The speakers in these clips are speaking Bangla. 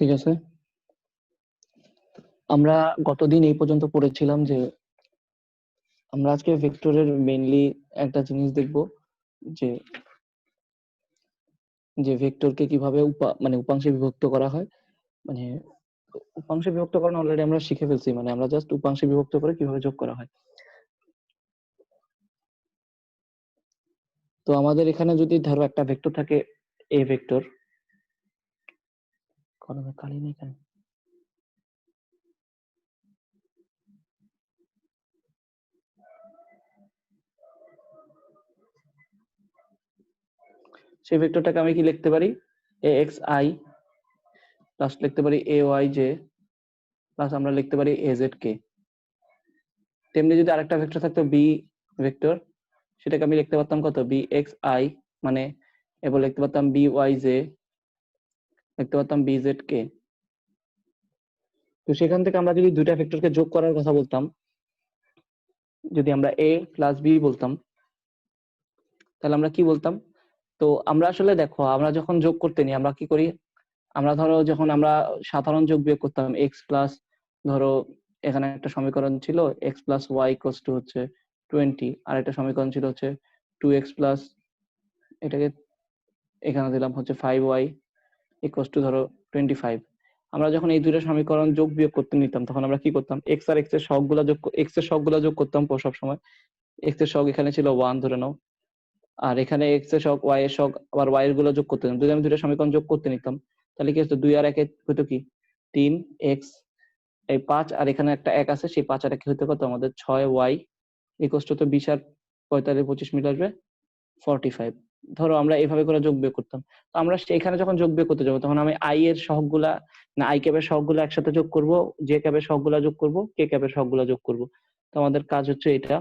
ঠিক আছে, আমরা গতদিন এই পর্যন্ত পড়েছিলাম যে আমরা আজকে ভেক্টরের মেইনলি একটা জিনিস দেখব যে যে ভেক্টরকে কিভাবে উপাংশে বিভক্ত করা হয়। মানে উপাংশে বিভক্তকরণ অলরেডি আমরা শিখে ফেলছি, মানে আমরা জাস্ট উপাংশে বিভক্ত করে কিভাবে যোগ করা হয়। তো আমাদের এখানে যদি ধরো একটা ভেক্টর থাকে এ ভেক্টর, কলমে কালি নেই কেন, সেই ভেক্টরটাকে আমি কি লিখতে পারি, এ এক্স আই প্লাস লিখতে পারি এ ওয়াই জে প্লাস আমরা লিখতে পারি এ জেড কে। তেমনি যদি আরেকটা ভেক্টর থাকতো বি ভেক্টর, সেটাকে আমি লিখতে পারতাম কত, বি এক্স আই মানে এবার লিখতে পারতাম বি ওয়াই জে, লিখতে পারতাম বি জেড কে। তো সেখান থেকে আমরা যদি দুইটা ভেক্টরকে যোগ করার কথা বলতাম, যদি আমরা এ প্লাস বি বলতাম, তাহলে আমরা কি বলতাম? তো আমরা আসলে দেখো, আমরা যখন যোগ করতে নিই আমরা কি করি, আমরা ধরো যখন আমরা সাধারণ যোগ বিয়োগ করতাম এক্স প্লাস, ধরো এখানে একটা সমীকরণ ছিল x plus y equals to হচ্ছে 20, আর একটা সমীকরণ ছিল হচ্ছে 2x প্লাস, এটাকে এখানে দিলাম হচ্ছে 5y ইকুয়ালস টু ধরো 25। আমরা যখন এই দুইটা সমীকরণ যোগ বিয়োগ করতে নিতাম তখন আমরা কি করতাম, এক্স আর এক্স এর সহগগুলা যোগ করতাম সব সময়। এক্স এর সহগ এখানে ছিল 1 ধরে নাও, আর এখানে এক্স এর সহগ ওয়াই এর সহগ আবার ওয়াই এর গুলো যোগ করতে নিতাম। যদি আমি দুইটা সমীকরণ যোগ করতে নিতাম তাহলে কি হতো, 2 আর 1 হতো কি 3x, এই 5 আর এখানে একটা 1 আছে, সেই 5 আর 1 হতে কত আমাদের 6y ইকুয়ালস টু, তো 20 আর 45 25 মিলে আসবে 45। ধরো আমরা এইভাবে করে যোগ বিয়োগ করতাম। তো আমরা সেখানে যখন যোগ বিয়োগ করতে যাবো তখন আমি আই এর সহগগুলা, না আই ক্যাপের সহগগুলা একসাথে যোগ করব, জে ক্যাপের সহগগুলা যোগ করব, কে ক্যাপের সহগগুলা যোগ করব। তো আমাদের কাজ হচ্ছে এটা।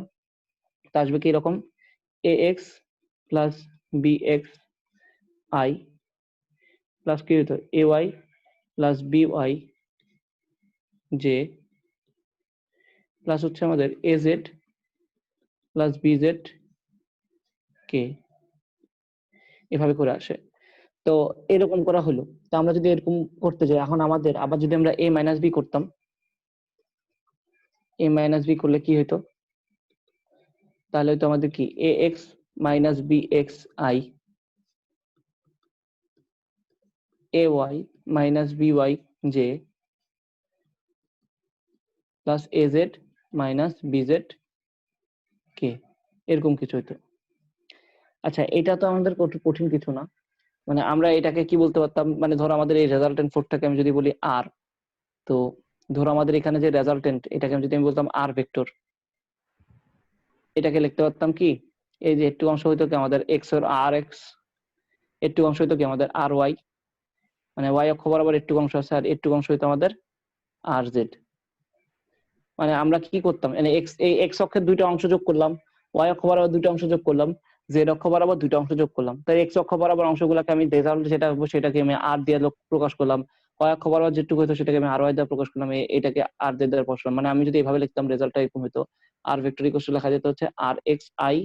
তা আসবে কি এরকম, A X plus B x I plus কি হতো A Y plus B Y J plus হচ্ছে আমাদের A Z plus B Z K, এভাবে করে আসে। তো এরকম করা হলো। তো আমরা যদি এরকম করতে যাই, এখন আমাদের আবার যদি আমরা এ মাইনাস বি করতাম, এ মাইনাস বি করলে কি হইতো, তাহলে হয়তো আমাদের কি A X minus B x I A Y minus B Y J plus A Z minus B Z K, এরকম কিছু হইতো। আচ্ছা, এটা তো আমাদের কঠিন কিছু না, মানে আমরা এটাকে কি বলতে পারতাম, মানে ধরো আমাদের এই রেজাল্টেন্ট ফোরটাকে আমি যদি বলি আর, তো ধরো আমাদের এখানে যে রেজাল্টেন্ট এটাকে যদি আমি বলতাম আর ভেক্টর, এটাকে লিখতে পারতাম কি, এই যে একটু অংশ হইতো কি আমাদের এক্স এর আর এক্স, একটু অংশ হইতো কি আমাদের আর ওয়াই, মানে ওয়াই অক্ষ বরাবর একটু অংশ আছে, আর একটু অংশ হইতো আমাদের আর জেড। মানে আমরা কি করতাম, মানে এক্স, এই এক্স অক্ষের দুইটা অংশ যোগ করলাম, ওয়াই অক্ষ বরাবর দুইটা অংশ যোগ করলাম, জেড অক্ষ বরাবর দুইটা অংশ যোগ করলাম। তাই এক্স অক্ষ বরাবর অংশগুলোকে আমি রেজাল্ট যেটা হবো সেটাকে আমি আর দিয়ে প্রকাশ করলাম, ওয়াই অক্ষ বরাবর যেটুকু হইতো সেটাকে আমি আর ওয়াই দিয়ে প্রকাশ করলাম, এটাকে আর জেড দ্বারা প্রকাশ করলাম। মানে আমি যদি এভাবে লিখতাম রেজাল্টটা এরকম হইতো, আর ভেক্টর ইকুয়াল টু লেখা যেত হচ্ছে R X I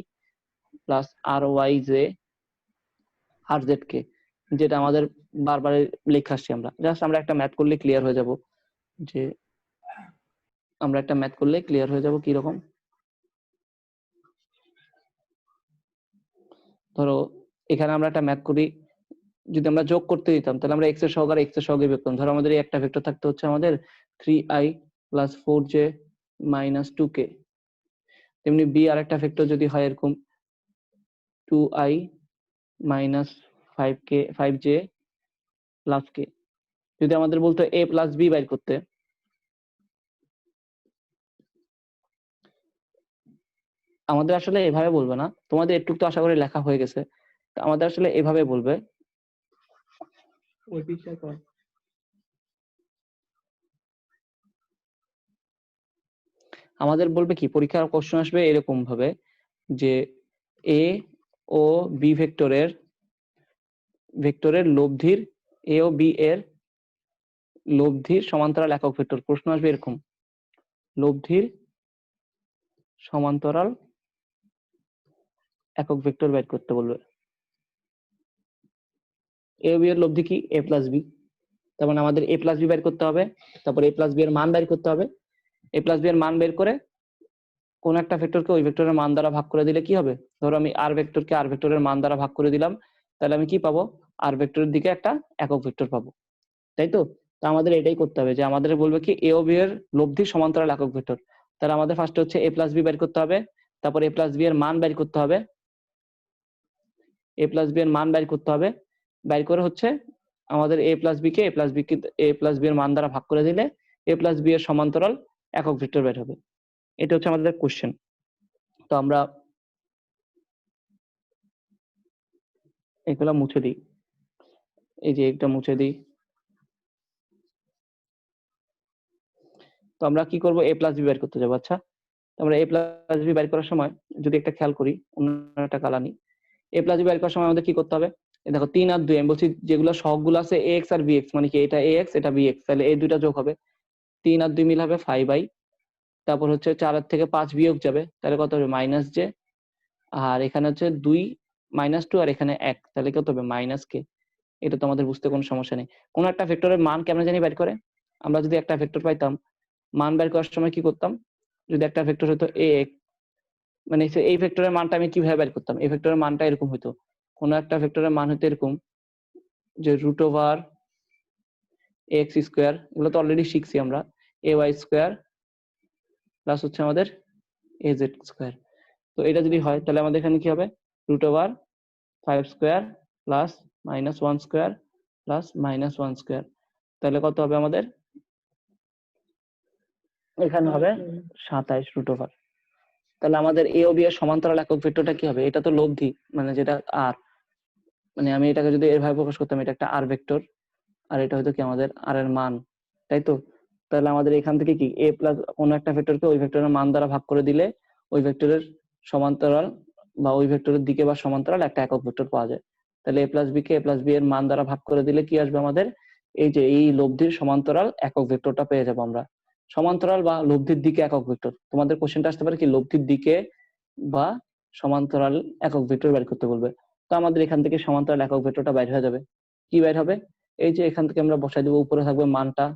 plus R Y J R Z K, যেটা আমাদের বারবার লেখা আসছি। আমরা জাস্ট আমরা একটা ম্যাথ করলে ক্লিয়ার হয়ে যাব, যে আমরা একটা ম্যাথ করলে ক্লিয়ার হয়ে যাব কিরকম। ধরো এখানে আমরা একটা ম্যাথ করি, যদি আমরা যোগ করতে দিতাম তাহলে আমরা এক্স এর সহগ আর এক্স এর সহগে বিয়োগ করতাম। ধরো আমাদের এই একটা ভেক্টর থাকতে হচ্ছে আমাদের 3i plus 4j minus 2k, তেমনি বি আর একটা ভেক্টর যদি হয় এরকম 2i minus 5j plus k। যদি আমাদের বলতো a প্লাস বি বাইর করতে, আমাদের আসলে এভাবে বলবে না, তোমাদের একটু তো আশা করি লেখা হয়ে গেছে, আমাদের আসলে এভাবে বলবে, ওই পিকচার কর, আমাদের বলবে কি পরীক্ষার কোশ্চেন আসবে এরকম ভাবে যে এ ও বি ভেক্টরের লব্ধির, এ ও বি এর লব্ধির সমান্তরাল একক ভেক্টর। প্রশ্ন আসবে এরকম, লব্ধির সমান্তরাল একক ভেক্টর বের করতে বলবে। এ ও বি এর লব্ধি কি, এ প্লাস বি। তার মানে আমাদের a প্লাস বি বের করতে হবে, তারপর a প্লাস বি এর মান বের করতে হবে। a প্লাস বি এর মান বের করে কোন একটা ভেক্টরকে ওই ভেক্টরের মান দ্বারা ভাগ করে দিলে কি হবে, ধরো আমি আর ভেক্টরকে আর ভেক্টরের মান দ্বারা ভাগ করে দিলাম, তাহলে আমি কি পাবো, আর ভেক্টরের দিকে একটা একক ভেক্টর পাবো, তাই তো? তো আমাদের এটাই করতে হবে যে আমাদের বলবে কি এ ও বি এর লব্ধি সমান্তরাল একক ভেক্টর। তাহলে আমাদের ফার্স্টে হচ্ছে a প্লাস বি বের করতে হবে, তারপর a প্লাস বি এর মান বের করতে হবে, a প্লাস বি এর মান বের করতে হবে, বের করে হচ্ছে আমাদের a প্লাস বি কে a প্লাস বি এর মান দ্বারা ভাগ করে দিলে a প্লাস বি এর সমান্তরাল একক ভেক্টর বের হবে। এটা হচ্ছে আমাদের কোশ্চেন। তো আমরা এগুলা মুছে দিই, এই যে একটা মুছে দিই। তো আমরা কি করব, a প্লাস বি বের করতে যাবো। আচ্ছা, তো আমরা a প্লাস বি বের করার সময় যদি একটা খেয়াল করি, অন্য একটা কালা নিই, a প্লাস বি বের করার সময় আমাদের কি করতে হবে, এই দেখো 3 আর 2, আমি বলছি যেগুলো সহগগুলো আছে ax আর bx, মানে কি এটা ax এটা bx, তাহলে এই দুইটা যোগ হবে, 3 আর 2 মিল হবে 5i, তারপর হচ্ছে 4 এর থেকে 5 বিয়োগ যাবে, তাহলে কত হবে মাইনাস জে, আর এখানে হচ্ছে 2 -2 আর এখানে 1, তাহলে কত হবে মাইনাস কে। এটা তো আমাদের বুঝতে কোনো সমস্যা নেই। কোন একটা ভেক্টরের মান কেমন জানি বের করে, আমরা যদি একটা ভেক্টর পাইতাম, মান বের করার সময় কি করতাম, যদি একটা ভেক্টর হতো ax, মানে এই ভেক্টরের মানটা আমি কিভাবে বের করতাম, এই ভেক্টরের মানটা এরকম হতো, কোন একটা ভেক্টরের মান হতো এরকম যে রুট ওভার এক্স স্কোয়ার, এগুলো তো অলরেডি শিখছি আমরা, এ ওয়াই স্কোয়ার প্লাস হচ্ছে আমাদের এ জেড স্কোয়ার। তো এটা যদি হয় তাহলে আমাদের এখানে কি হবে, root over 5 square plus -1 square plus -1 square, তাহলে কত হবে আমাদের, এখানে হবে 27 রুট ওভার। তাহলে আমাদের এ ও বি এর সমান্তরাল একক ভেক্টরটা কি হবে, এটা তো লব্ধি, মানে যেটা আর, মানে আমি এটাকে যদি এভাবে প্রকাশ করতাম, এটা একটা আর ভেক্টর, আর এটা হয়তো কি আমাদের আর এর মান, তাই তো? তাহলে আমাদের এখান থেকে কি a প্লাস কোন একটা ভেক্টরকে ওই ভেক্টরের মান দ্বারা ভাগ করে দিলে ওই ভেক্টরের সমান্তরাল বা ওই ভেক্টরের দিকে বা সমান্তরাল একটা একক ভেক্টর পাওয়া যায়। তাহলে a প্লাস বি কে a প্লাস বি এর মান দ্বারা ভাগ করে দিলে কি আসবে আমাদের, এই যে এই লব্ধির সমান্তরাল একক ভেক্টরটা পেয়ে যাবো আমরা। সমান্তরাল বা লব্ধির দিকে একক ভেক্টর, তোমাদের কোশ্চেনটা আসতে পারে কি লব্ধির দিকে বা সমান্তরাল একক ভেক্টর বের করতে বলবে। তো আমাদের এখান থেকে সমান্তরাল একক ভেক্টরটা বাইর হয়ে যাবে। কি বাইর হবে, এই যে এখান থেকে আমরা বসাই দেবো, উপরে থাকবে মানটা,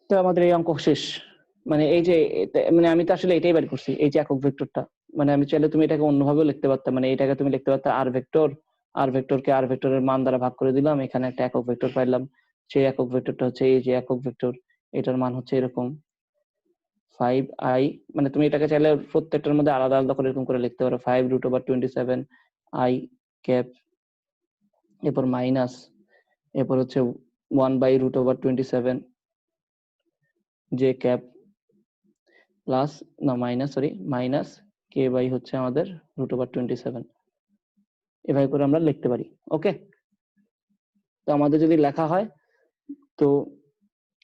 তো আমাদের এই অঙ্ক শেষ। মানে এই যে মানে আমি তো আসলে এটাই বের করছি, এই যে একক ভেক্টরটা, মানে আমি চাইলে তুমি এটাকে অন্যভাবেও লিখতে পারতাম, মানে এটাকে তুমি লিখতে পারতে আর ভেক্টর, আর ভেক্টরকে আর ভেক্টরের মান দ্বারা ভাগ করে দিলাম, এখানে একটা একক ভেক্টর পাইলাম, সেই একক ভেক্টরটা হচ্ছে এই যে একক ভেক্টর, এটার মান হচ্ছে এরকম 5i, মানে তুমি এটাকে চাইলে প্রত্যেকটার মধ্যে আলাদা আলাদা করে এরকম করে লিখতে পারো, 5√27i ক্যাপ, এরপর মাইনাস, এরপর হচ্ছে 1/√27 জে ক্যাপ প্লাস, না minus, sorry minus k by হচ্ছে আমাদের √27, এভাবে করে আমরা লিখতে পারি। ওকে, তো আমাদের যদি লেখা হয় তো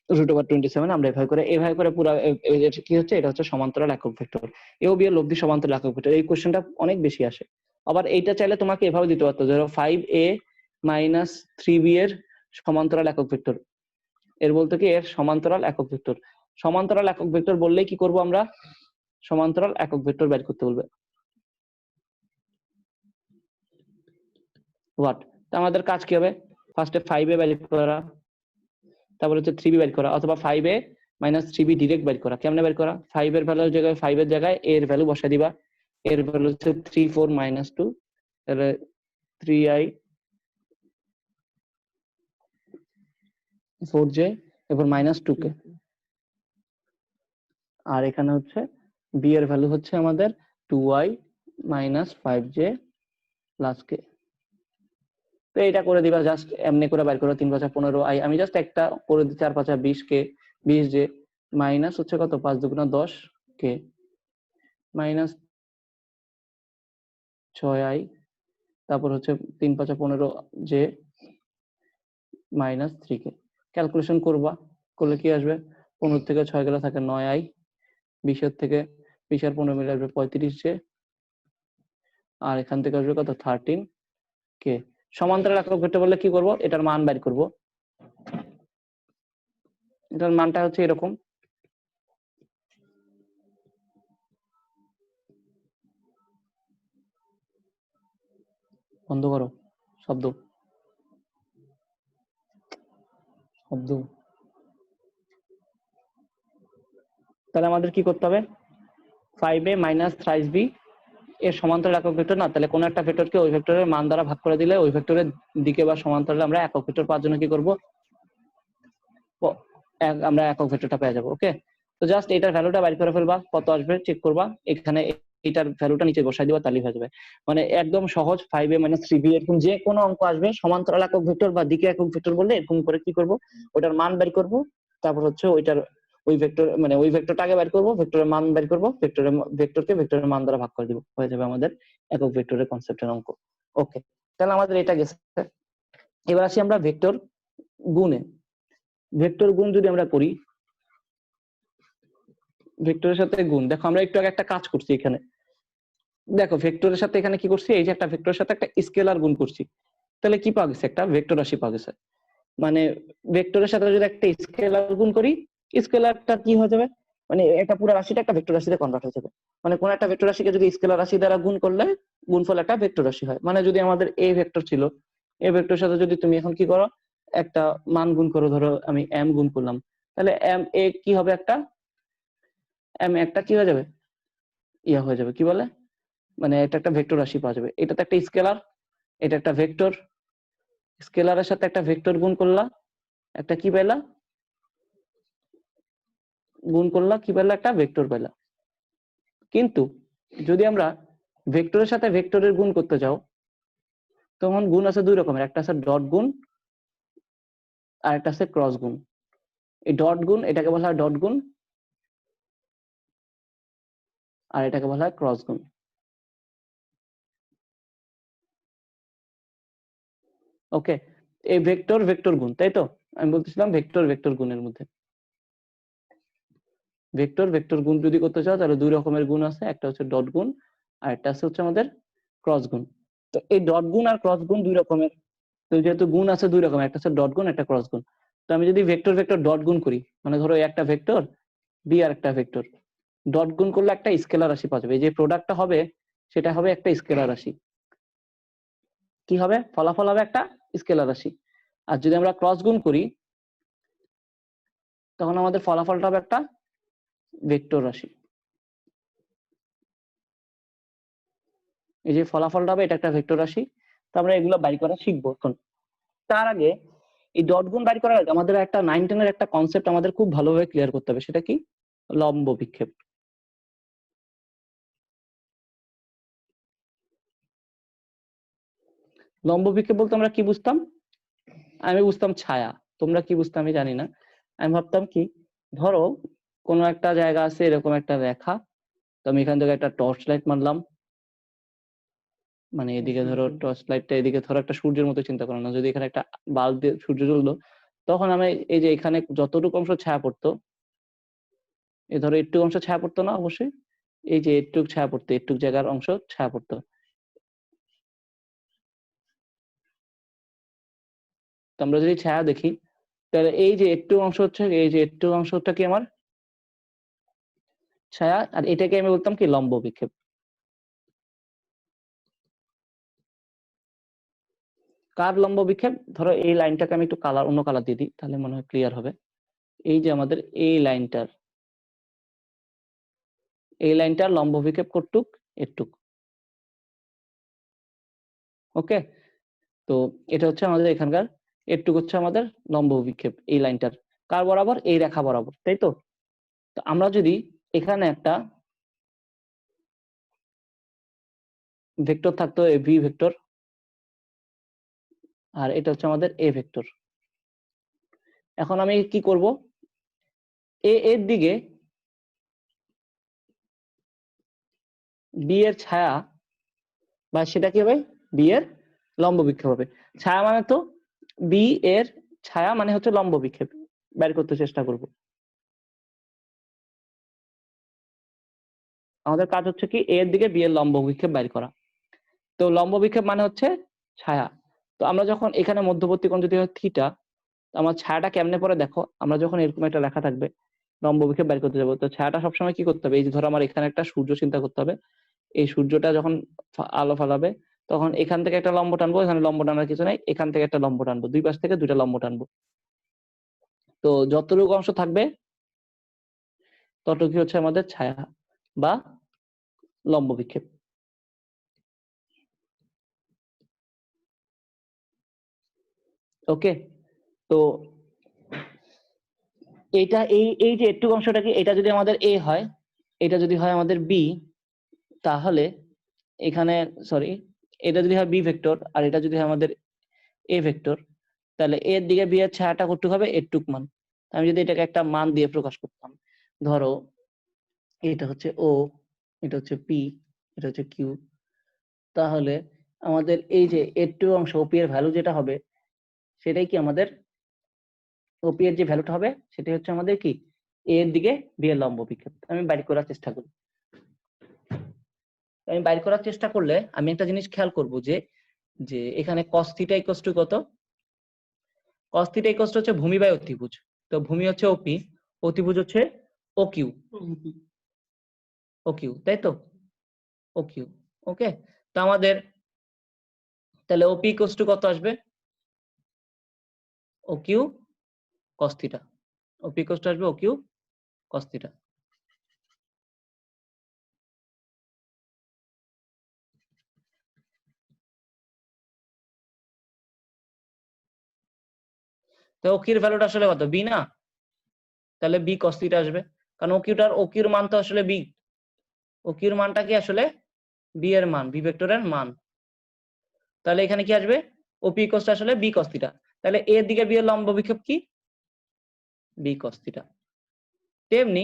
√27 আমরা এভাবে করে পুরো কি হচ্ছে, এটা হচ্ছে সমান্তরাল একক ভেক্টর, এও বি এর লব্ধি সমান্তরাল একক ভেক্টর। এই কোশ্চেনটা অনেক বেশি আসে। আবার এইটা চাইলে তোমাকে এভাবে দিতে পারতো, ধরো 5a - 3b এর সমান্তরাল একক ভেক্টর, এর বলতে কি এর সমান্তরাল একক ভেক্টর। সমান্তরাল একক ভেক্টর বললেই কি করব আমরা, সমান্তরাল একক ভেক্টর বের করতে বলবে। হোয়াট, তো আমাদের কাজ কি হবে, ফার্স্টে 5a বের করা, তারপর হচ্ছে 3b বের করা, অথবা 5a - 3b ডিরেক্ট বের করা। কেমনে বের করা, 5 এর ভ্যালুর জায়গায় 5 এর জায়গায় a এর ভ্যালু বসাই দিবা, এর ভ্যালু হচ্ছে 3 4 - 2, তাহলে 3i 4j, এরপর -2k, আর এখানে হচ্ছে b এর ভ্যালু হচ্ছে আমাদের 2i - 5j প্লাস k। তো এটা করে দিবা, জাস্ট এমনি করে বাইর করো, 3 5 15i, আমি জাস্ট একটা করে দিই, 4 5 20k 20j, মাইনাস হচ্ছে কত 5 2 10k, মাইনাস 6i, তারপর হচ্ছে 3 5 15j -3k। ক্যালকুলেশন করবা, করলে কি আসবে, 15 থেকে 6 গেলে থাকে 9i, 20 এর থেকে 20 আর 15 মিলে আসবে 35j, আর এখান থেকে আসবে কত 13k। সমান্তরাল একক ভেক্টর বললে কি করব, এটার মান বের করব, এটার মানটা হচ্ছে এরকম, বন্ধ করো শব্দ শব্দ। তাহলে আমাদের কি করতে হবে, 5a মাইনাস থ্রাইস বি এর সমান্তরাল একক ভেক্টর না, তাহলে কোন একটা ভেক্টরকে ওই ভেক্টরের মান দ্বারা ভাগ করে দিলে ওই ভেক্টরের দিকে বা সমান্তরালে আমরা একক ভেক্টর পাওয়ার জন্য কি করব, আমরা একক ভেক্টরটা পেয়ে যাবো। ওকে, তো জাস্ট এটার ভ্যালুটা বাইর করে ফেলবা, কত আসবে চেক করবা, এখানে এটার ভ্যালুটা নিচে বসাই দিবা, তাহলেই হয়ে যাবে। মানে একদম সহজ, 5a মাইনাস 3b এরকম যে কোনো অঙ্ক আসবে সমান্তরাল একক ভেক্টর বা দিকে একক ভেক্টর বললে এরকম করে কি করব, ওটার মান বের করব, তারপর হচ্ছে ওইটার ওই ভেক্টর মানে ওই ভেক্টরটা আগে বের করব, ভেক্টরের মান বের করব, ভেক্টরকে ভেক্টরের মান দ্বারা ভাগ করে দিব, হয়ে যাবে আমাদের একক ভেক্টরের কনসেপ্টের অঙ্ক। ওকে, তাহলে আমাদের এটা গেছে। এবার আসি আমরা ভেক্টর গুণে। ভেক্টর গুণ যদি আমরা করি, ভেক্টরের সাথে গুণ, দেখো আমরা একটু আগে একটা কাজ করছি এখানে, দেখো ভেক্টরের সাথে এখানে কি করছি, এই যে একটা ভেক্টরের সাথে একটা স্কেলার গুণ করছি, তাহলে কি পাওয়া গেছে, একটা ভেক্টর রাশি পাওয়া গেছে। মানে ভেক্টরের সাথে যদি একটা স্কেলার গুণ করি, স্কেলারটা কি হয়ে যাবে, মানে এটা পুরো রাশিটা একটা ভেক্টর রাশিতে কনভার্ট হয়ে যাবে। মানে কোন একটা ভেক্টর রাশিকে যদি স্কেলার রাশি দ্বারা গুণ করলে গুণফল একটা ভেক্টর রাশি হয়। মানে যদি আমাদের এ ভেক্টর ছিল, এ ভেক্টরের সাথে যদি তুমি এখন কি করো, একটা মান গুণ করো, ধরো আমি এম গুণ করলাম, তাহলে এম এ কি হবে, একটা এম একটা কি হয়ে যাবে, ইয়া হয়ে যাবে, কি বলে, মানে এটা একটা ভেক্টর রাশি পাওয়া যাবে। এটা তো একটা স্কেলার, এটা একটা ভেক্টর, স্কেলারের সাথে একটা ভেক্টর গুণ করলা, একটা কি পেলা, গুণ করলা কি পেলা, একটা ভেক্টর পেলা। কিন্তু যদি আমরা ভেক্টরের সাথে ভেক্টরের গুণ করতে যাও, তখন গুণ আছে দুই রকমের, একটা আছে ডট গুণ আর একটা আছে ক্রস গুণ। এই ডট গুণ, এটাকে বলা হয় ডট গুণ, আর এটাকে বলা হয় ক্রস গুণ। ওকে, এই ভেক্টর ভেক্টর গুণ, তাই তো আমি বলতেছিলাম ভেক্টর ভেক্টর গুণের মধ্যে, ভেক্টর ভেক্টর গুণ যদি করতে চাও তাহলে দুই রকমের গুণ আছে, একটা হচ্ছে ডট গুণ আর একটা আছে হচ্ছে আমাদের ক্রস গুণ। তো এই ডট গুণ আর ক্রস গুণ দুই রকমের, তো যেহেতু গুণ আছে দুই রকমের, একটা হচ্ছে ডট গুণ একটা ক্রস গুণ। তো আমি যদি ভেক্টর ভেক্টর ডট গুণ করি, মানে ধরো একটা ভেক্টর বি আর একটা ভেক্টর ডট গুণ করলে একটা স্কেলার রাশি পাওয়া যাবে, এই যে প্রোডাক্টটা হবে সেটা হবে একটা স্কেলার রাশি, কি হবে, ফলাফল হবে একটা স্কেলার রাশি। আর যদি আমরা ক্রস গুণ করি তখন আমাদের ফলাফলটা হবে একটা ভেক্টর রাশি। এই যে ফলাফলটা হবে এটা একটা ভেক্টর রাশি। তো আমরা এগুলো বাইর করা শিখবো এখন। তার আগে এই ডট গুণ বাইর করার আগে আমাদের একটা 9-10 এর একটা কনসেপ্ট আমাদের খুব ভালোভাবে ক্লিয়ার করতে হবে, সেটা কি, লম্ব বিক্ষেপ। লম্ব বিক্ষেপ বলতে আমরা কি বুঝতাম, আমি বুঝতাম ছায়া, তোমরা কি বুঝতাম আমি জানি না। আমি ভাবতাম কি, ধরো কোনো একটা জায়গা আছে এরকম একটা রেখা, তো আমি এখান থেকে একটা টর্চ লাইট মারলাম, মানে এদিকে ধরো টর্চ লাইটটা এদিকে ধরো একটা সূর্যের মতো চিন্তা করো না, যদি এখানে একটা বাল্ব দিয়ে সূর্য জ্বললো, তখন আমি এই যে এখানে যতটুকু অংশ ছায়া পড়তো, এই ধরো একটু অংশ ছায়া পড়তো না অবশ্যই, এই যে একটু ছায়া পড়তো, একটু জায়গার অংশ ছায়া পড়তো। তো আমরা যদি ছায়া দেখি, তাহলে এই যে একটু অংশ হচ্ছে, এই যে একটু অংশটা কি আমার ছায়া, আর এটাকে আমি বলতাম কি লম্ব বিক্ষেপ। কার লম্ব বিক্ষেপ, ধরো এই লাইনটাকে আমি একটু কালার, অন্য কালার দিয়ে দিই তাহলে মনে হয় ক্লিয়ার হবে। এই যে আমাদের এই লাইনটার, এই লাইনটার লম্ব বিক্ষেপ কতটুক, এটুক। ওকে, তো এটা হচ্ছে আমাদের এখানকার, এটুক হচ্ছে আমাদের লম্ব বিক্ষেপ, এই লাইনটার কার বরাবর, এই রেখা বরাবর, তাই তো। তো আমরা যদি এখানে একটা ভেক্টর থাকতো, এ ভি ভেক্টর, আর এটা হচ্ছে আমাদের এ ভেক্টর। এখন আমি কি করব, এ এর দিকে বি এর ছায়া, বা সেটা কি হবে, বি এর লম্ব বিক্ষেপ হবে। ছায়া মানে তো বি এর ছায়া মানে হচ্ছে লম্ব বিক্ষেপ, বের করতে চেষ্টা করব। আমাদের কাজ হচ্ছে কি, এর দিকে বি এর লম্ব বিক্ষেপ বের করা। তো লম্ব বিক্ষেপ মানে হচ্ছে ছায়া। তো আমরা যখন এখানে মধ্যবর্তী কোণ যদি হয় থিটা, আমার ছায়াটা কেমনে পড়ে দেখো, আমরা যখন এরকম একটা লেখা থাকবে লম্ব বিক্ষেপ বের করতে যাবো, তো ছায়াটা সবসময় কি করতে হবে, এই যে ধরো আমার এখানে একটা সূর্য চিন্তা করতে হবে, এই সূর্যটা যখন আলো ফালাবে তখন এখান থেকে একটা লম্ব টানবো, এখানে লম্ব টানার কিছু নাই, এখান থেকে একটা লম্ব টানবো, দুই পাশ থেকে দুইটা লম্ব টানবো। তো যতটুকু অংশ থাকবে ততটুকু হচ্ছে আমাদের ছায়া বা লম্ব বিক্ষেপ। ওকে, তো এইটা এই যে একটু অংশটা কি, এটা যদি আমাদের এ হয়, এটা যদি হয় আমাদের বি, তাহলে এখানে সরি এটা যদি হয় বি ভেক্টর আর এটা যদি হয় আমাদের এ ভেক্টর, তাহলে এর দিকে বি এর ছায়াটা কতটুকু হবে, এটুক মান। আমি যদি এটাকে একটা মান দিয়ে প্রকাশ করতাম, ধরো এটা হচ্ছে ও, এটা হচ্ছে পি, এটা হচ্ছে কিউ, তাহলে আমাদের এই যে এটুকু অংশ ওপি এর ভ্যালু যেটা হবে, সেটাই কি আমাদের ওপি এর যে ভ্যালুটা হবে সেটাই হচ্ছে আমাদের কি এ এর দিকে বি এর লম্ব বিক্ষেপ। আমি বাইর করার চেষ্টা করি। আমি বাইর করার চেষ্টা করলে আমি একটা জিনিস খেয়াল করব যে যে এখানে cos থিটা ইকুয়াল টু কত, cos থিটা ইকুয়াল টু হচ্ছে ভূমি বাই অতিভুজ। তো ভূমি হচ্ছে ওপি, অতিভুজ হচ্ছে ও কিউ, ও কিউ, তাই তো, ও কিউ। ওকে, তো আমাদের তাহলে ওপি ইকুয়াল টু কত আসবে, O Q cos theta, OP equal to আসবে ও কিউ cos থিটা। তো ও কিউর ভ্যালুটা আসলে কত, বি না, তাহলে বি cos থিটা আসবে, কারণ ও কিউর মান তো আসলে বি, ও কিউর মানটা কি আসলে বি এর মান, বি ভেক্টরের মান। তাহলে এখানে কি আসবে, ওপি ইকুয়াল টু আসলে বি cos থিটা, তাহলে এর দিকে বি এর লম্ব বিক্ষেপ কি, বি cos থিটা। তেমনি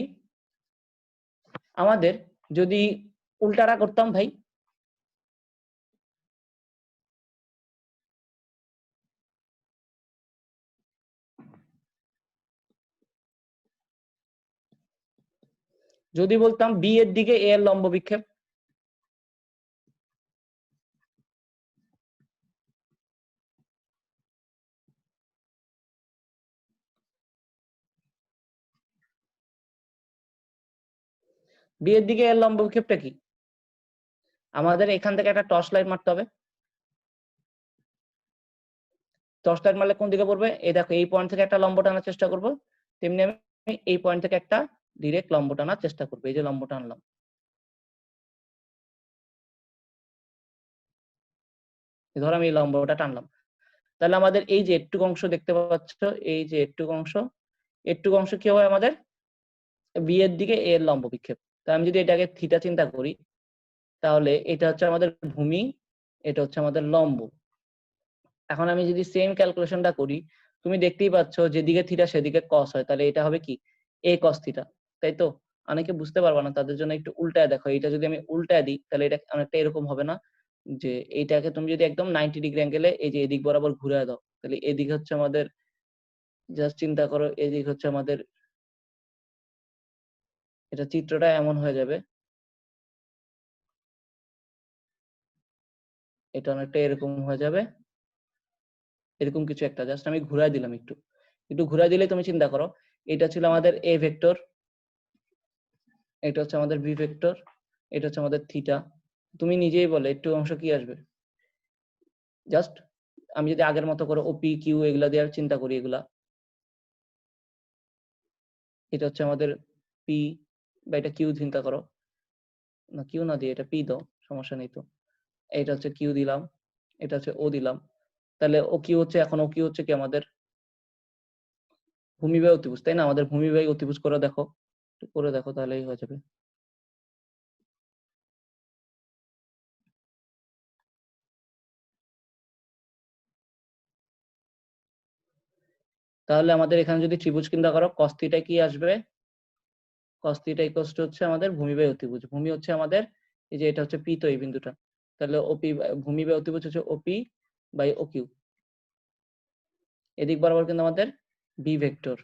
আমাদের যদি উল্টাটা করতাম ভাই, যদি বলতাম বি এর দিকে এ এর লম্ব বিক্ষেপ, বি এর দিকে এর লম্ব বিক্ষেপটা কি, আমাদের এখান থেকে একটা টর্চ লাইট মারতে হবে। টর্চ লাইট মারলে কোন দিকে পড়বে, এই দেখো এই পয়েন্ট থেকে একটা লম্ব টানার চেষ্টা করব, তেমনি আমি এই পয়েন্ট থেকে একটা ডিরেক্ট লম্ব টানার চেষ্টা করবো, এই যে লম্ব টানলাম, ধর আমি এই লম্বটা টানলাম, তাহলে আমাদের এই যে একটু অংশ দেখতে পাচ্ছ, এই যে একটু অংশ কি হয় আমাদের বি এর দিকে এ এর লম্ব বিক্ষেপ। তা আমি যদি এটাকে থিটা চিন্তা করি, তাহলে এটা হচ্ছে আমাদের ভূমি, এটা হচ্ছে আমাদের লম্ব। এখন আমি যদি সেম ক্যালকুলেশনটা করি, তুমি দেখতেই পাচ্ছ যেদিকে থিটা সেদিকে কস হয়, তাহলে এটা হবে কি এ কস থিটা, তাই তো। অনেকে বুঝতে পারবে না, তাদের জন্য একটু উল্টায় দেখো, এটা যদি আমি উল্টায় দিই তাহলে এটা অনেকটা এরকম হবে না, যে এইটাকে তুমি যদি একদম 90 ডিগ্রি অ্যাঙ্গেলে এই যে এদিক বরাবর ঘুরে দাও, তাহলে এদিক হচ্ছে আমাদের, জাস্ট চিন্তা করো এদিক হচ্ছে আমাদের, এটা চিত্রটা এমন হয়ে যাবে, এটা অনেকটা এরকম হয়ে যাবে, এরকম কিছু একটা, জাস্ট আমি ঘুরাই দিলাম, একটু একটু ঘুরাই দিলে তুমি চিন্তা করো, এটা ছিল আমাদের এ ভেক্টর, এটা হচ্ছে আমাদের বি ভেক্টর, এটা হচ্ছে আমাদের থিটা। তুমি নিজেই বলে একটু অংশ কি আসবে, জাস্ট আমি যদি আগের মতো করে ওপি কিউ এগুলা দিয়ে চিন্তা করি, এগুলা এটা হচ্ছে আমাদের পি, বা এটা কিউ চিন্তা করো, না কিউ না দিয়ে এটা পি দাও, সমস্যা নেই তো, এটা হচ্ছে কিউ দিলাম, এটা হচ্ছে ও দিলাম, তাহলে ও কিউ হচ্ছে, এখন ও কিউ হচ্ছে কি আমাদের ভূমি বাই অতিভুজ, তাই না, আমাদের ভূমি বাই অতিভুজ করে দেখো, করে দেখো তাহলেই হয়ে যাবে। তাহলে আমাদের এখানে যদি ত্রিভুজ চিন্তা করো, cos থিটা কি আসবে, cos থিটা ইকুয়ালস টু হচ্ছে আমাদের ভূমি বাই অতিভুজ, ভূমি হচ্ছে আমাদের এই যে এটা হচ্ছে পি, তো এই বিন্দুটা, তাহলে ওপি ভূমি বাই অতিভুজ হচ্ছে ওপি বাই ও কিউ, এদিক বরাবর কিন্তু আমাদের বি ভেক্টর,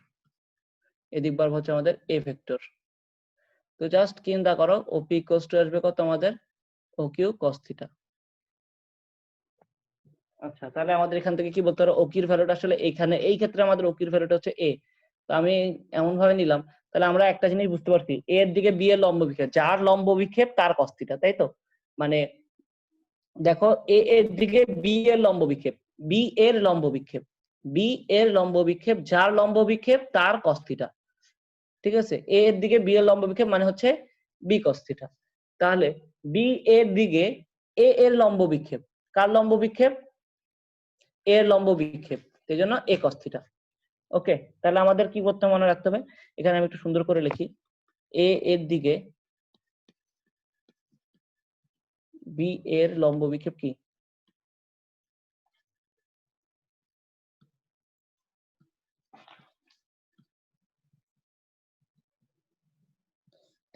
এদিক বরাবর হচ্ছে আমাদের এ ভেক্টর। তো জাস্ট চিন্তা করো ওপি ইকুয়ালস টু আসবে কত আমাদের ও কিউ cos থিটা। আচ্ছা, তাহলে আমাদের এখান থেকে কি বলতে পারো, ও কিউর ভ্যালুটা আসলে এখানে এই ক্ষেত্রে আমাদের ও কিউর ভ্যালুটা হচ্ছে এ, তো আমি এমন ভাবে নিলাম, তাহলে আমরা একটা জিনিস বুঝতে পারছি, এর দিকে বি এর লম্ব বিক্ষেপ, যার লম্ব বিক্ষেপ তার cos থিটা, তাই তো, মানে দেখো এ এর দিকে বি এর লম্ব বিক্ষেপ, বি এর লম্ব বিক্ষেপ, বি এর লম্ব বিক্ষেপ, যার লম্ব বিক্ষেপ তার cos থিটা। ঠিক আছে, এ এর দিকে বি এর লম্ব বিক্ষেপ মানে হচ্ছে বি cos থিটা। তাহলে বি এর দিকে এ এর লম্ব বিক্ষেপ, কার লম্ব বিক্ষেপ? এর লম্ব বিক্ষেপ, সেই জন্য এ cos থিটা। ওকে, তাহলে আমাদের কি করতে মনে রাখতে হবে, এখানে আমি একটু সুন্দর করে লিখি, এ এর দিকে বি এর লম্ব বিক্ষেপ কি?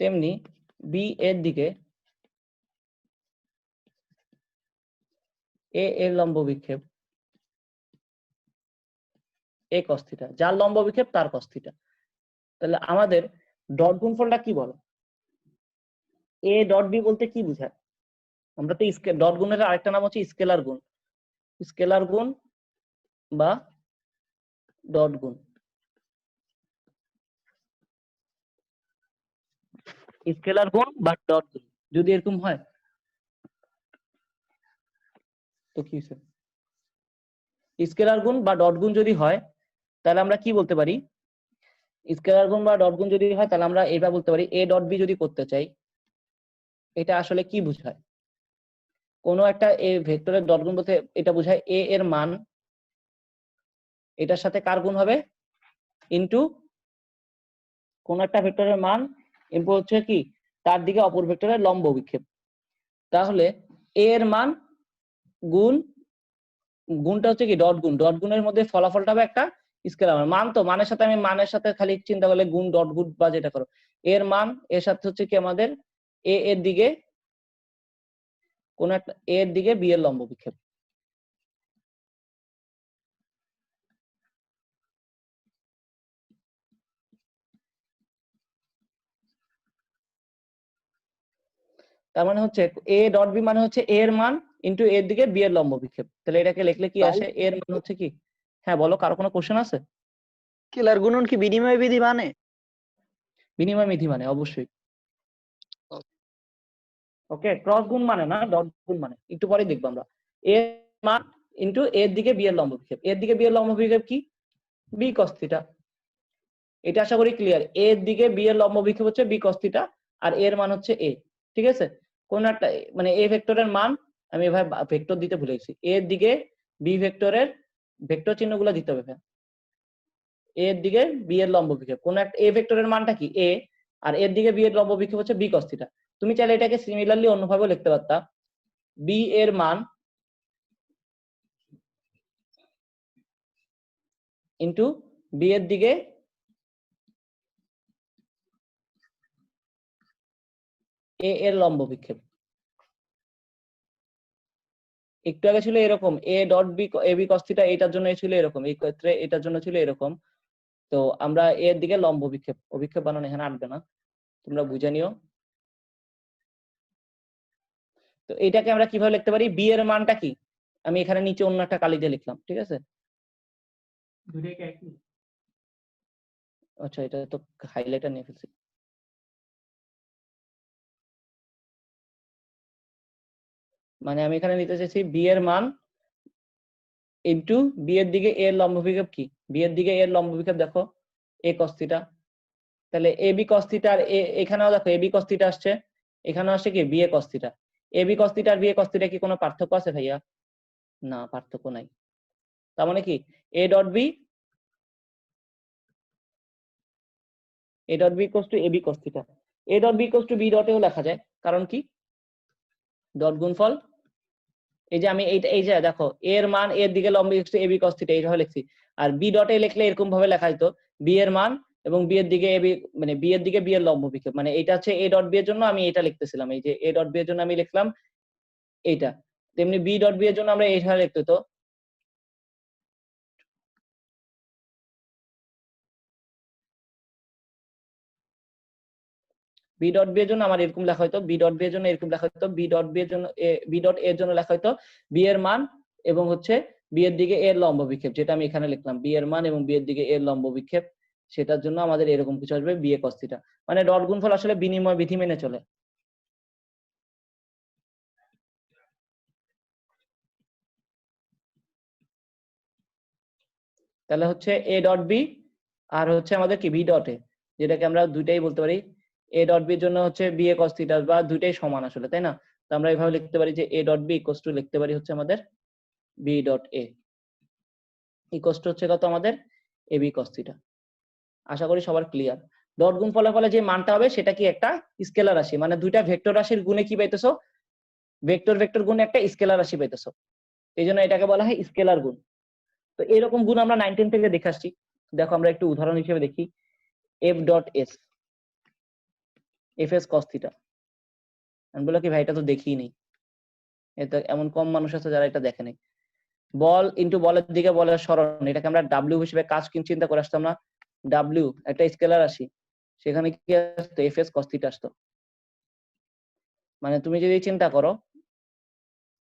তেমনি বি এর দিকে এ এর লম্ব বিক্ষেপ এ cos থিটা, যার লম্ব বিক্ষেপ তার cos থিটা। তাহলে আমাদের ডট গুণফলটা কি বলো? এ ডট বি বলতে কি বোঝায়? আমরা তো ডট গুণের আরেকটা নাম হচ্ছে স্কেলার গুণ, স্কেলার গুণ বা ডট গুণ। স্কেলার গুণ বা ডট গুণ যদি এরকম হয় তো কি হয়েছে? স্কেলার গুণ বা ডট গুণ যদি হয় তাহলে আমরা কি বলতে পারি? স্কেলার গুণ বা ডট গুণ যদি হয় তাহলে আমরা এটা বলতে পারি এ ডট বি যদি করতে চাই, এটা আসলে কি বোঝায়? কোনো একটা এ ভেক্টরের ডট গুণ বলতে এটা বোঝায় এ এর মান এটার সাথে কার গুণ হবে, ইনটু কোন একটা ভেক্টরের মান ইনটু হচ্ছে কি তার দিকে অপর ভেক্টরের লম্ব বিক্ষেপ। তাহলে এ এর মান গুণ, গুণটা হচ্ছে কি ডট গুণ, ডট গুণের মধ্যে ফলাফলটা হবে একটা স্কেলার মান। তো মানের সাথে আমি মানের সাথে খালি চিন্তা করলে গুণ ডট গুণ বা যেটা করো, এর মান এর সাথে হচ্ছে কি আমাদের এ এর দিকে কোন একটা এ এর দিকে বি এর লম্ব বিক্ষেপ। তার মানে হচ্ছে এ ডট বি মানে হচ্ছে এ এর মান ইনটু এর দিকে বি এর লম্ব বিক্ষেপ। তাহলে এটাকে লিখলে কি আসে? এর মান হচ্ছে কি, হ্যাঁ বলো, কারো কোনো কোশ্চেন আছে? স্কেলার গুণন কি বিনিময় বিধি মানে? বিনিময় বিধি মানে অবশ্যই। ওকে, ক্রস গুণ মানে না, ডট গুণ মানে একটু পরে দেখবো আমরা। এর মান ইনটু এর দিকে বি এর লম্ব বিক্ষেপ, এর দিকে বি এর লম্ব বিক্ষেপ কি? B cos theta. এটা আশা করি ক্লিয়ার। এর দিকে বি এর লম্ব বিক্ষেপ হচ্ছে বি cos থিটা আর এর মান হচ্ছে এ। ঠিক আছে, কোন একটা মানে এ ভেক্টরের মান, আমি এভাবে ভেক্টর দিতে ভুলে গেছি, এর দিকে বি ভেক্টরের ভেক্টর চিহ্নগুলো দিতে হবে। এর দিকে বি এর লম্ব বিক্ষেপ, কোন একটা এ ভেক্টরের মানটা কি এ, আর এর দিকে বি এর লম্ব বিক্ষেপ হচ্ছে বি cos থিটা। তুমি চাইলে এটাকে সিমিলারলি অন্যভাবে লিখতে পারতা, বি এর মান ইনটু বি এর দিকে এ এর লম্ব বিক্ষেপ। একটু আগে ছিল এরকম A dot B A B cos theta, এটার জন্য ছিল এরকম, এই ক্ষেত্রে এটার জন্য ছিল এরকম। তো আমরা এর দিকে লম্ব বিক্ষেপ, অভিক্ষেপ বানানো এখানে আসবে না, তোমরা বুঝে নিও। তো এটাকে আমরা কিভাবে লিখতে পারি? বি এর মানটা কি, আমি এখানে নিচে অন্য একটা কালি দিয়ে লিখলাম, ঠিক আছে? আচ্ছা, এটা তো হাইলাইটার নিয়ে ফেলছি। মানে আমি এখানে নিতে চাইছি বি এর মান ইনটু বি এর দিকে এর লম্ব বিক্ষেপ কি, বি এর দিকে এর লম্ব বিক্ষেপ দেখো এ cos থিটা। তাহলে এ বি cos থিটা আর এখানেও দেখো এ বি cos থিটা আসছে, এখানেও আসছে কি B A cos theta. A B cos theta R B A cos theta কি কোনো পার্থক্য আছে ভাইয়া? না, পার্থক্য নাই। তার মানে কি A dot B, A dot B equals to A B cos theta. A dot B equals to B ডটেও লেখা যায়, কারণ কি ডট গুণফল। এই যে আমি এইটা, এই যে দেখো এর মান এর দিকে লম্ব এ বি cos থিটা এইভাবে লিখছি, আর বি ডটে লিখলে এরকম ভাবে লেখা হতো বি এর মান এবং বি এর দিকে এ বি, মানে বি এর দিকে বি এর লম্ব বিক্ষেপ, মানে এটা হচ্ছে এ ডট বি এর জন্য আমি এটা লিখতেছিলাম, এই যে এ ডট বি এর জন্য আমি লিখলাম এইটা, তেমনি বি ডট বি এর জন্য আমরা এইভাবে লিখতে হতো। বি ডট বি এর জন্য আমার এরকম লেখা হতো, বি ডট বি এর জন্য এরকম লেখা হতো, বি ডট বি এর জন্য বি ডট এর জন্য লেখা হতো বি এর মান এবং হচ্ছে বি এর দিকে এর লম্ব বিক্ষেপ, যেটা আমি এখানে লিখলাম বি এর মান এবং বি এর দিকে এর লম্ব বিক্ষেপ, সেটার জন্য আমাদের এরকম কিছু আসবে বি এ cos থিটা। মানে ডট গুণফল আসলে বিনিময় বিধি মেনে চলে। তাহলে হচ্ছে এ ডট বি আর হচ্ছে আমাদের কি বি ডট এ, যেটাকে আমরা দুইটাই বলতে পারি এ ডট বির জন্য হচ্ছে বি এ কস থিটা, বা দুইটাই সমান আসলে, তাই না? তো আমরা এইভাবে লিখতে পারি যে A dot B equals to লিখতে পারি হচ্ছে আমাদের B dot A equals to হচ্ছে কত আমাদের এ বি কস থিটা। আশা করি সবার ক্লিয়ার। ডট গুণ ফলার ফলে যে মানটা হবে সেটা কি একটা স্কেলার রাশি, মানে দুইটা ভেক্টর রাশির গুণে কি পাইতেছো, ভেক্টর ভেক্টর গুণে একটা স্কেলার রাশি পাইতেছো, এই জন্য এটাকে বলা হয় স্কেলার গুণ। তো এরকম গুণ আমরা 19 থেকে দেখে আসছি। দেখো আমরা একটু উদাহরণ হিসেবে দেখি, F dot S, F S cos theta. আমি বললাম কি ভাই এটা তো দেখিই নেই, এটা এমন কম মানুষ আছে যারা এটা দেখে নাই। বল ইনটু বলের দিকে বলের সরণ, এটাকে আমরা ডাব্লিউ হিসেবে কাজ চিন্তা করে আসতাম না, ডাব্লিউ একটা স্কেলার রাশি, সেখানে কি আসতো এফ এস কস থিটা আসতো। মানে তুমি যদি চিন্তা করো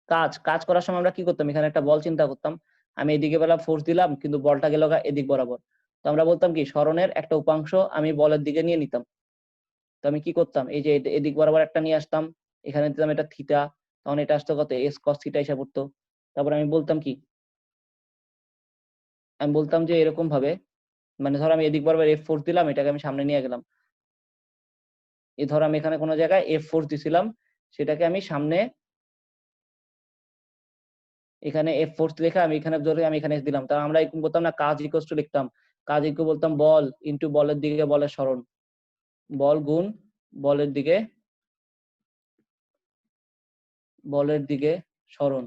কাজ কাজ করার সময় আমরা কি করতাম, এখানে একটা বল চিন্তা করতাম, আমি এদিকে বেলা ফোর্স দিলাম কিন্তু বলটা গেল এদিক বরাবর, তো আমরা বলতাম কি সরণের একটা উপাংশ আমি বলের দিকে নিয়ে নিতাম। তো আমি কি করতাম, এই যে এদিক বরাবর একটা নিয়ে আসতাম, এখানে দিতাম এটা থিটা, তখন এটা আসতো কত এস কস থিটা হিসাব করতো। তারপর আমি বলতাম কি, আমি বলতাম যে এরকম ভাবে, মানে ধর আমি এদিক বরাবর এফ ফোর্স দিলাম, এটাকে আমি সামনে নিয়ে গেলাম, এই ধর আমি এখানে কোনো জায়গায় এফ ফোর্স দিছিলাম, সেটাকে আমি সামনে এখানে এফ ফোর্স লেখা আমি এখানে ধরে আমি এখানে দিলাম, তা আমরা এরকম বলতাম না কাজ ইকুয়ালস টু লিখতাম, কাজ ইকুয়াল বলতাম বল ইনটু বলের দিকে বলের সরণ, বল গুণ বলের দিকে বলের দিকে সরণ।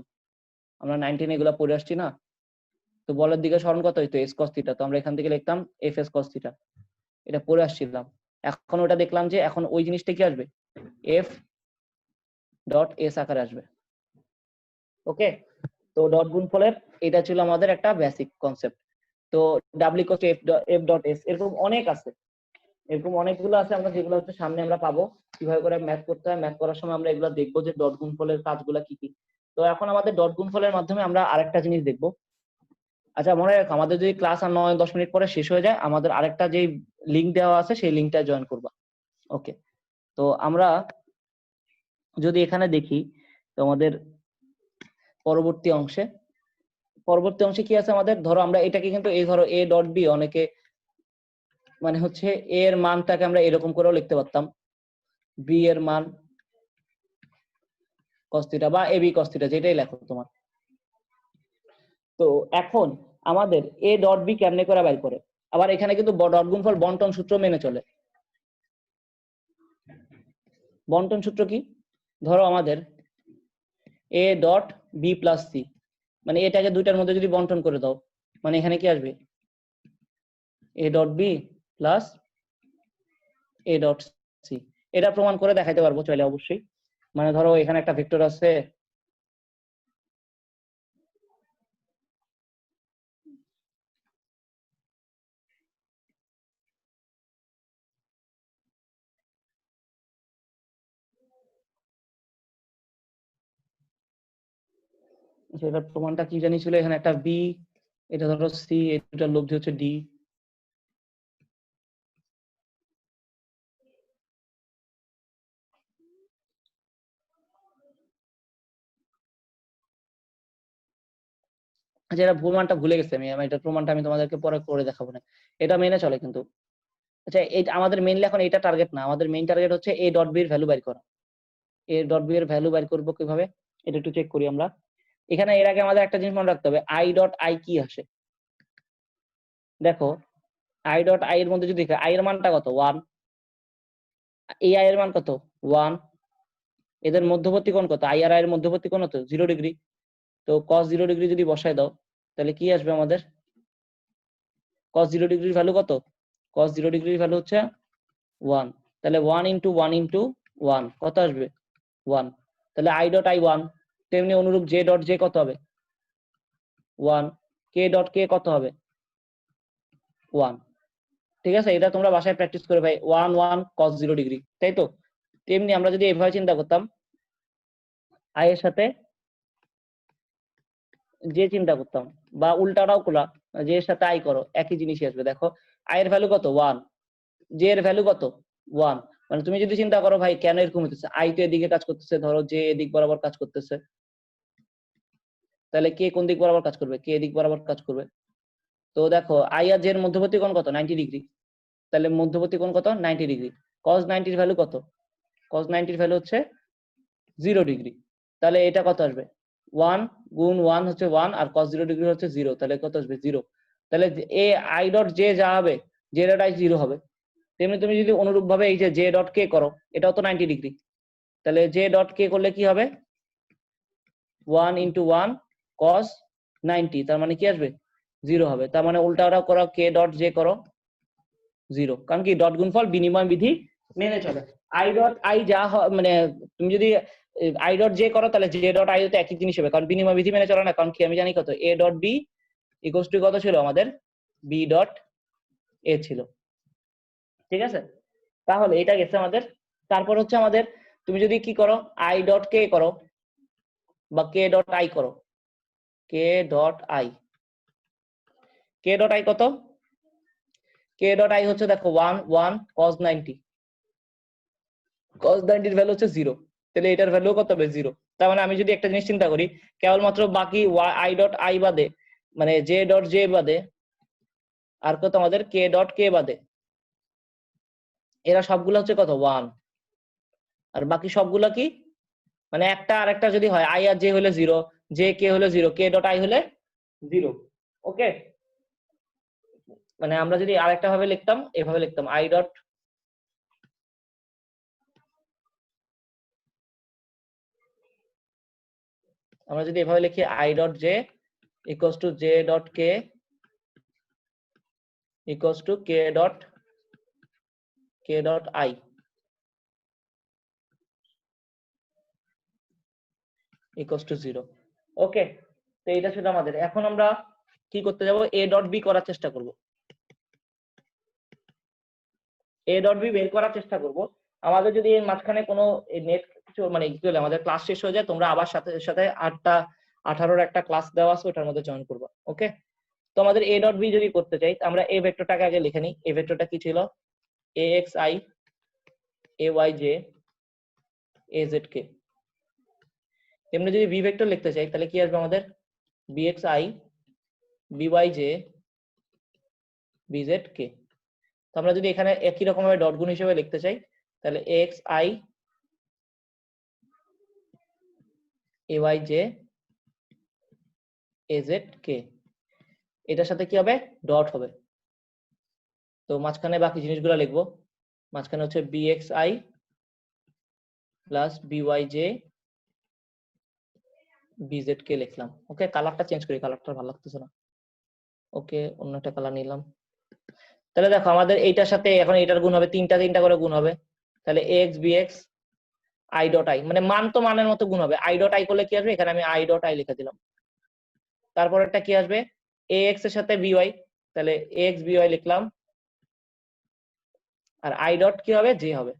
আমরা 19 এগুলা পড়ে আসছি না, তো বলের দিকে সরণ কত হইতো এস কস থিটা, তো আমরা এখান থেকে লিখতাম এফ এস কস থিটা, এটা পড়ে আসছিলাম। এখন ওটা দেখলাম যে এখন ওই জিনিসটা কি আসবে, এফ ডট এস আকারে আসবে। ওকে, তো ডট গুণফলের এটা ছিল আমাদের একটা বেসিক কনসেপ্ট। তো W equal to F dot S, এরকম অনেক আছে, এরকম অনেকগুলো আছে আমরা যেগুলো হচ্ছে সামনে আমরা পাবো কিভাবে করে ম্যাথ করতে হয়, ম্যাথ করার সময় আমরা এগুলো দেখবো যে ডট গুণফলের কাজগুলো কি কি। তো এখন আমাদের ডট গুণফলের মাধ্যমে আমরা আরেকটা জিনিস দেখবো। আচ্ছা মনে রাখো, আমাদের যদি ক্লাস আর 9-10 মিনিট পরে শেষ হয়ে যায়, আমাদের আরেকটা যে লিঙ্ক দেওয়া আছে সেই লিঙ্কটা জয়েন করবা। ওকে, তো আমরা যদি এখানে দেখি তো আমাদের পরবর্তী অংশে কি আছে আমাদের, ধরো আমরা এটাকে কিন্তু এই ধরো এ ডট বি, অনেকে মানে হচ্ছে এ এর মানটাকে আমরা এরকম করেও লিখতে পারতাম, বি এর মান cos থিটা বা এবি cos থিটা, যেটাই লেখো তোমার। তো এখন আমাদের এ ডট বি কেমনে করে বের করে, আবার এখানে কিন্তু ডট গুণফল বন্টন সূত্র মেনে চলে। বন্টন সূত্র কি, ধরো আমাদের A dot B plus C, মানে এটাকে দুইটার মধ্যে যদি বন্টন করে দাও, মানে এখানে কি আসবে A dot B plus A dot C. এটা প্রমাণ করে দেখাইতে পারবো চাইলে অবশ্যই। মানে ধরো এখানে একটা ভেক্টর আছে সেটার প্রমাণটা কি জানি ছিল, এখানে একটা বি, এটা ধরো সি, এটার লব্ধি হচ্ছে ডি। আচ্ছা এটা প্রমাণটা ভুলে গেছি আমি, এটার প্রমাণটা আমি তোমাদেরকে পরে করে দেখাবো না, এটা মেনে চলে কিন্তু। আচ্ছা এই আমাদের মেইনলি এখন এটা টার্গেট না, আমাদের মেইন টার্গেট হচ্ছে এ ডট বি এর ভ্যালু বের করা। এ ডট বি এর ভ্যালু বের করবো কিভাবে, এটা একটু চেক করি আমরা। এখানে এর আগে আমাদের একটা জিনিস মনে রাখতে হবে, আই ডট আই কি আসে। দেখো আই ডট আই এর মধ্যে যদি আই এর মানটা কত 1, এই আই এর মান কত 1, এদের মধ্যবর্তী কোণ কত, আই আর আই এর মধ্যবর্তী কোণ কত 0 ডিগ্রি। তো cos 0 ডিগ্রি যদি বসায় দাও তাহলে কি আসবে আমাদের, cos 0 ডিগ্রির ভ্যালু কত, cos 0 ডিগ্রির ভ্যালু হচ্ছে 1, তাহলে 1 ইন্টু 1 ইন্টু 1 কত আসবে 1, তাহলে আই ডট আই 1। তেমনি অনুরূপ জে ডট জে কত হবে 1, কে ডট কে কত হবে 1। ঠিক আছে, এটা তোমরা বাসায় প্র্যাকটিস করে ভাই, 1 1 cos 0 ডিগ্রি, তাই তো। তেমনি আমরা যদি এভাবে চিন্তা করতাম, আই এর সাথে যে চিন্তা করতাম, বা উল্টাটাও করলা, যে এর সাথে আই করো একই জিনিসই আসবে। দেখো আই এর ভ্যালু কত 1, জে এর ভ্যালু কত 1, মানে তুমি যদি চিন্তা করো ভাই কেন এরকম হতেছে, আই তো এদিকে কাজ করতেছে, ধরো যে এদিক বরাবর কাজ করতেছে, তাহলে কে কোন দিক বরাবর কাজ করবে, কে এদিক বরাবর কাজ করবে। তো দেখো আই আর জে এর মধ্যবর্তী কোণ কত 90 ডিগ্রি, তাহলে মধ্যবর্তী কোণ কত 90 ডিগ্রি। cos 90 এর ভ্যালু কত, cos 90 এর ভ্যালু হচ্ছে 0 ডিগ্রি, তাহলে এটা কত আসবে 1 গুণ 1 হচ্ছে 1 আর cos 0 ডিগ্রি হচ্ছে 0, তাহলে কত আসবে 0। তাহলে এ আই ডট জে যা হবে জে ডট আই 0 হবে। তেমনি তুমি যদি অনুরূপ ভাবে এই যে জে ডট কে করো, এটাও তো 90 ডিগ্রি, তাহলে জে ডট কে করলে কি হবে 1 ইন্টু 1 cos 90, তার মানে কি আসবে 0 হবে। তার মানে উল্টাটা করো কে ডট জে করো 0, কারণ কি ডট গুণফল বিনিময় বিধি মেনে চলে। আই ডট আই যা মানে তুমি যদি আই ডট জে করো তাহলে জে ডট আই তো একই জিনিস হবে, কারণ বিনিময় বিধি মেনে চলে না, কারণ কি আমি জানি কত A dot B equals to কত ছিল আমাদের বি ডট এ ছিল, ঠিক আছে। তাহলে এটা গেছে আমাদের। তারপর হচ্ছে আমাদের তুমি যদি কি করো আই ডট কে করো বা কে ডট আই করো, K dot I, K dot I কত, কে ডট আই হচ্ছে দেখো 1 1 cos 90, cos 90 এর ভ্যালু হচ্ছে 0, তাহলে এটার ভ্যালু কত হবে 0। তার মানে আমি যদি একটা জিনিস চিন্তা করি কেবলমাত্র বাকি আই ডট আই বাদে মানে জে ডট জে বাদে আর কত আমাদের কে ডট কে বাদে, এরা সবগুলো হচ্ছে কত 1, আর বাকি সবগুলো কি মানে একটা আর একটা যদি হয় আই আর জে হলে 0, জে কে হলে 0, কে ডট আই হলে 0। ওকে, মানে আমরা যদি আরেকটা ভাবে লিখতাম এভাবে লিখতাম আই ডট, আমরা যদি এভাবে লিখি I dot J equals to J dot K equals to K dot I equals to 0। ওকে, তো এটা ছিল আমাদের। এখন আমরা কি করতে যাব এ ডট বি করার চেষ্টা করব, এ ডট বি বের করার চেষ্টা করব। আমাদের যদি এর মাঝখানে কোনো নেট কিছু মানে কি বলে আমাদের ক্লাস শেষ হয়ে যায়, তোমরা আবার সাথে সাথে 8টা 18-র একটা ক্লাস দেওয়া আছে ওটার মধ্যে জয়েন করবা। ওকে, তো আমাদের এ ডট বি যদি করতে চাই আমরা এ ভেক্টরটাকে আগে লিখে নিই। এ ভেক্টরটা কি ছিল A X I A Y J A Z K. এমনি যদি বি ভেক্টর লিখতে চাই তাহলে কি আসবে আমাদের B x I B Y J B Z K. তো আমরা যদি এখানে একই রকম ভাবে ডট গুণ হিসেবে লিখতে চাই তাহলে x I A Y J A Z k, এটার সাথে কি হবে ডট হবে। তো মাঝখানে বাকি জিনিসগুলো লিখবো, মাঝখানে হচ্ছে b x I plus B Y J B Z k লিখলাম। ওকে, কালারটা চেঞ্জ করি, কালারটা ভালো লাগতেছে না। ওকে, অন্য একটা কালার নিলাম। তাহলে দেখো আমাদের এইটার সাথে এখন এটার গুণ হবে তিনটা করে গুণ হবে, তাহলে x B x i dot i, মানে মান তো মানের মতো গুণ হবে। আই ডট আই করলে কি আসবে এখানে আমি আই ডট আই লিখে দিলাম। তারপর একটা কি আসবে এ এক্স এর সাথে বিওয়াই, তাহলে এক্স বিওয়াই লিখলাম, আর আই ডট কি হবে জে হবে।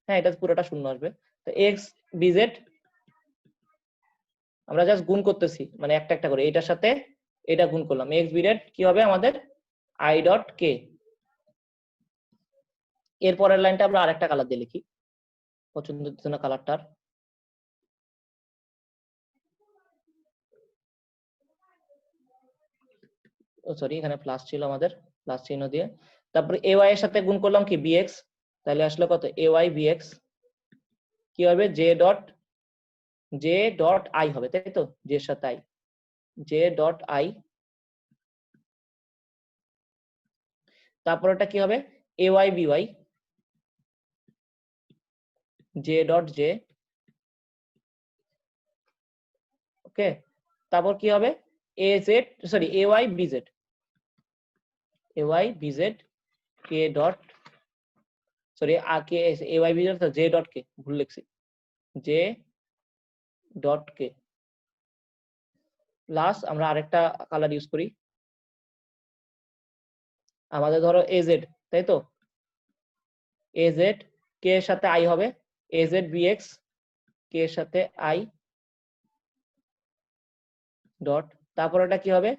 হ্যাঁ, এটা পুরোটা শূন্য আসবে। তো এক্স বিজেড আমরা জাস্ট গুণ করতেছি, মানে একটা একটা করে এটার সাথে এটা গুণ করলাম, এক্স বিজেড কি হবে আমাদের আই ডট কে। এর পরের লাইনটা আমরা আরেকটা কালার দিয়ে লিখি, পছন্দ হচ্ছে না কালারটার। ও সরি, এখানে প্লাস ছিল আমাদের, প্লাস চিহ্ন দিয়ে তারপরে এ ওয়াই এর সাথে গুণ করলাম কি বিএক্স, তাহলে আসলে কত এ ওয়াই বিএক্স কি হবে জে ডট আই হবে, তাই তো, জে এর সাথে আই জে ডট আই। তারপর এটা কি হবে a y b Y j dot j. Okay, তারপর কি হবে a z sorry a y b z k dot sorry k a y b z j dot k, ভুল লিখছি, জে ডট কে প্লাস আমরা আরেকটা কালার ইউজ করি, আমাদের ধরো এ জেড, তাই তো, এ জেড কে এর সাথে আই হবে, এ জেড বিএক্স কে এর সাথে আই ডট, তারপর এটা কি হবে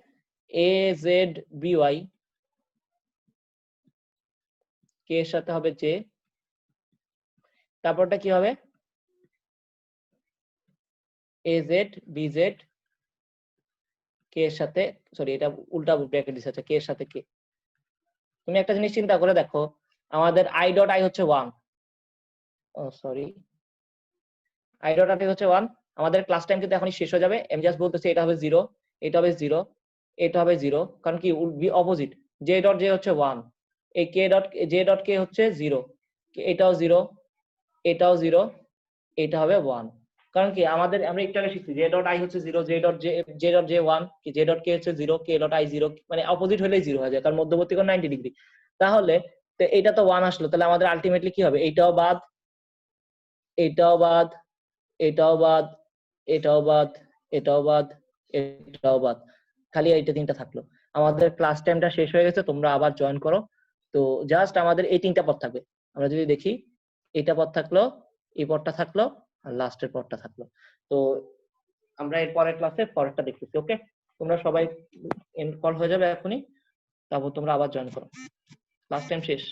এ জেড বিওয়াই কে এর সাথে হবে জে, তারপরটা কি হবে এ জেড বিজেড কে এর সাথে সরি এটা উল্টা ব্র্যাকেট দিছে আচ্ছা কে এর সাথে কে তুমি একটা জিনিস চিন্তা করে দেখো আমাদের i ডট i হচ্ছে 1 ও সরি i ডট i হচ্ছে 1 আমাদের ক্লাস টাইম কিন্তু এখনই শেষ হয়ে যাবে আমি জাস্ট বলতেছি এটা হবে 0 এটা হবে 0 এটা হবে 0 কারণ কি B opposite j dot j হচ্ছে 1 এই k dot j dot k হচ্ছে 0 এটাও 0 এটাও 0 এটা হবে 1 কারণ কি আমাদের আমরা একটু আগে শিখছি j ডট i হচ্ছে 0 j ডট j 1 কি j ডট k হচ্ছে 0 k ডট i 0 মানে অপোজিট হলেই 0 হয়ে যায় কারণ মধ্যবর্তী কোণ 90 ডিগ্রি তাহলে তো এটা তো 1 আসলো তাহলে আমাদের আলটিমেটলি কি হবে এটাও বাদ এটাও বাদ এটাও বাদ এটাও বাদ এটাও বাদ এটাও বাদ খালি এইটা তিনটা থাকলো আমাদের ক্লাস টাইমটা শেষ হয়ে গেছে তোমরা আবার জয়েন করো তো জাস্ট আমাদের এই তিনটা পদ থাকবে আমরা যদি দেখি এটা পদ থাকলো এই পদটা থাকলো আর লাস্টের পদটা থাকলো তো আমরা এর পরের ক্লাসে পরেরটা দেখতেছি ওকে তোমরা সবাই এন্ড কল হয়ে যাবে এখনই তারপর তোমরা আবার জয়েন করো ক্লাস টাইম শেষ